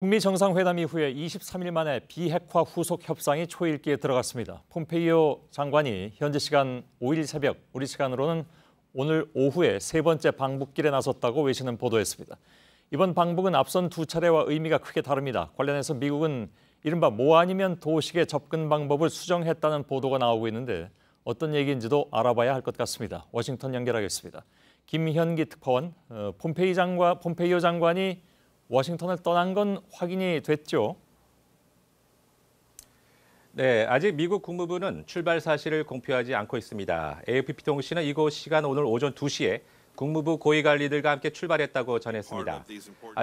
북미 정상회담 이후에 23일 만에 비핵화 후속 협상이 초읽기에 들어갔습니다. 폼페이오 장관이 현지 시간 5일 새벽, 우리 시간으로는 오늘 오후에 세 번째 방북길에 나섰다고 외신은 보도했습니다. 이번 방북은 앞선 두 차례와 의미가 크게 다릅니다. 관련해서 미국은 이른바 뭐 아니면 도식의 접근 방법을 수정했다는 보도가 나오고 있는데 어떤 얘기인지도 알아봐야 할 것 같습니다. 워싱턴 연결하겠습니다. 김현기 특파원, 폼페이오 장관이 워싱턴을 떠난 건 확인이 됐죠? 네, 아직 미국 국무부는 출발 사실을 공표하지 않고 있습니다. AFP 통신은 이곳 시간 오늘 오전 2시에 국무부 고위 관리들과 함께 출발했다고 전했습니다.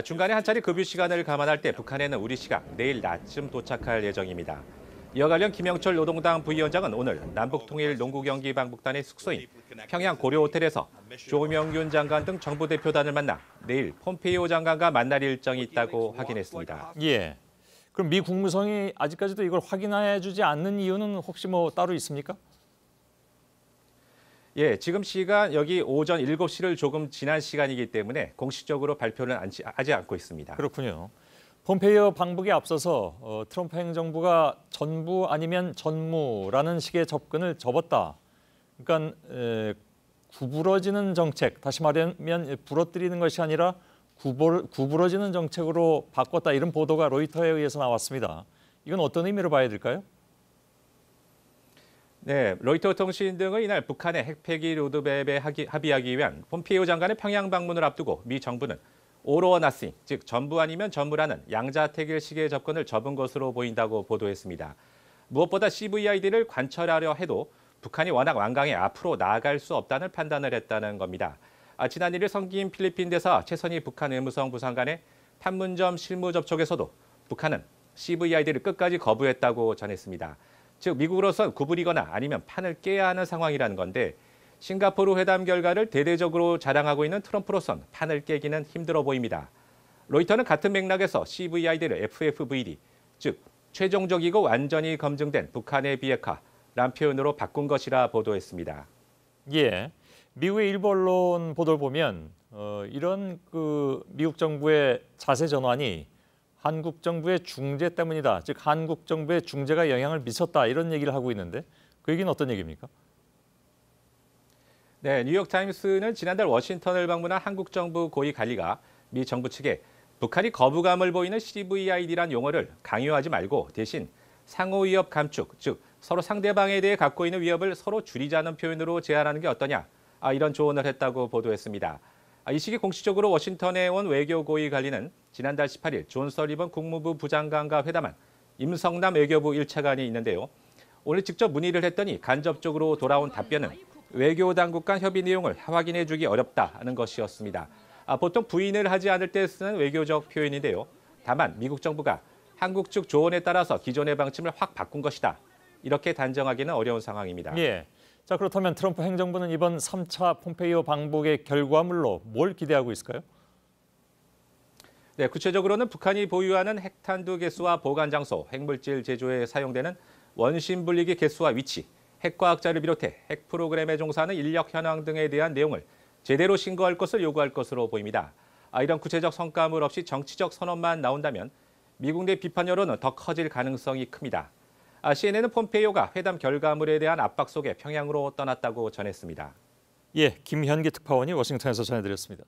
중간에 한 차례 급유 시간을 감안할 때 북한에는 우리 시각 내일 낮쯤 도착할 예정입니다. 이와 관련 김영철 노동당 부위원장은 오늘 남북통일 농구경기 방북단의 숙소인 평양 고려호텔에서 조명균 장관 등 정부 대표단을 만나 내일 폼페이오 장관과 만날 일정이 있다고 확인했습니다. 예. 그럼 미 국무성이 아직까지도 이걸 확인해주지 않는 이유는 혹시 뭐 따로 있습니까? 예, 지금 시간 여기 오전 7시를 조금 지난 시간이기 때문에 공식적으로 발표는 하지 않고 있습니다. 그렇군요. 폼페이오 방북에 앞서서 트럼프 행정부가 전부 아니면 전무라는 식의 접근을 접었다. 그러니까 구부러지는 정책, 다시 말하면 부러뜨리는 것이 아니라 구부러지는 정책으로 바꿨다. 이런 보도가 로이터에 의해서 나왔습니다. 이건 어떤 의미로 봐야 될까요? 네, 로이터 통신 등은 이날 북한의 핵폐기 로드맵에 합의하기 위한 폼페이오 장관의 평양 방문을 앞두고 미 정부는 all or nothing, 즉 전부 아니면 전무라는 양자택일식의 접근을 접은 것으로 보인다고 보도했습니다. 무엇보다 CVID를 관철하려 해도 북한이 워낙 완강해 앞으로 나아갈 수 없다는 판단을 했다는 겁니다. 지난 1일 성기인 필리핀 대사 최선희 북한 외무성 부상간의 판문점 실무 접촉에서도 북한은 CVID를 끝까지 거부했다고 전했습니다. 즉 미국으로선 구부리거나 아니면 판을 깨야 하는 상황이라는 건데 싱가포르 회담 결과를 대대적으로 자랑하고 있는 트럼프로선 판을 깨기는 힘들어 보입니다. 로이터는 같은 맥락에서 CVID를 FFVD, 즉 최종적이고 완전히 검증된 북한의 비핵화란 표현으로 바꾼 것이라 보도했습니다. 예, 미국의 일부 언론 보도를 보면 이런 미국 정부의 자세 전환이 한국 정부의 중재 때문이다. 즉 한국 정부의 중재가 영향을 미쳤다. 이런 얘기를 하고 있는데 그 얘기는 어떤 얘기입니까? 네, 뉴욕타임스는 지난달 워싱턴을 방문한 한국 정부 고위 관리가 미 정부 측에 북한이 거부감을 보이는 CVID란 용어를 강요하지 말고 대신 상호 위협 감축, 즉 서로 상대방에 대해 갖고 있는 위협을 서로 줄이자는 표현으로 제안하는 게 어떠냐, 이런 조언을 했다고 보도했습니다. 이 시기 공식적으로 워싱턴에 온 외교 고위 관리는 지난달 18일 존 설리번 국무부 부장관과 회담한 임성남 외교부 1차관이 있는데요. 오늘 직접 문의를 했더니 간접적으로 돌아온 답변은 외교 당국 간 협의 내용을 확인해 주기 어렵다는 것이었습니다. 보통 부인을 하지 않을 때 쓰는 외교적 표현인데요. 다만 미국 정부가 한국 측 조언에 따라서 기존의 방침을 확 바꾼 것이다. 이렇게 단정하기는 어려운 상황입니다. 예. 자, 그렇다면 트럼프 행정부는 이번 3차 폼페이오 방북의 결과물로 뭘 기대하고 있을까요? 네, 구체적으로는 북한이 보유하는 핵탄두 개수와 보관 장소, 핵물질 제조에 사용되는 원심 분리기 개수와 위치, 핵과학자를 비롯해 핵 프로그램에 종사하는 인력 현황 등에 대한 내용을 제대로 신고할 것을 요구할 것으로 보입니다. 이런 구체적 성과물 없이 정치적 선언만 나온다면 미국 내 비판 여론은 더 커질 가능성이 큽니다. CNN은 폼페이오가 회담 결과물에 대한 압박 속에 평양으로 떠났다고 전했습니다. 예, 김현기 특파원이 워싱턴에서 전해드렸습니다.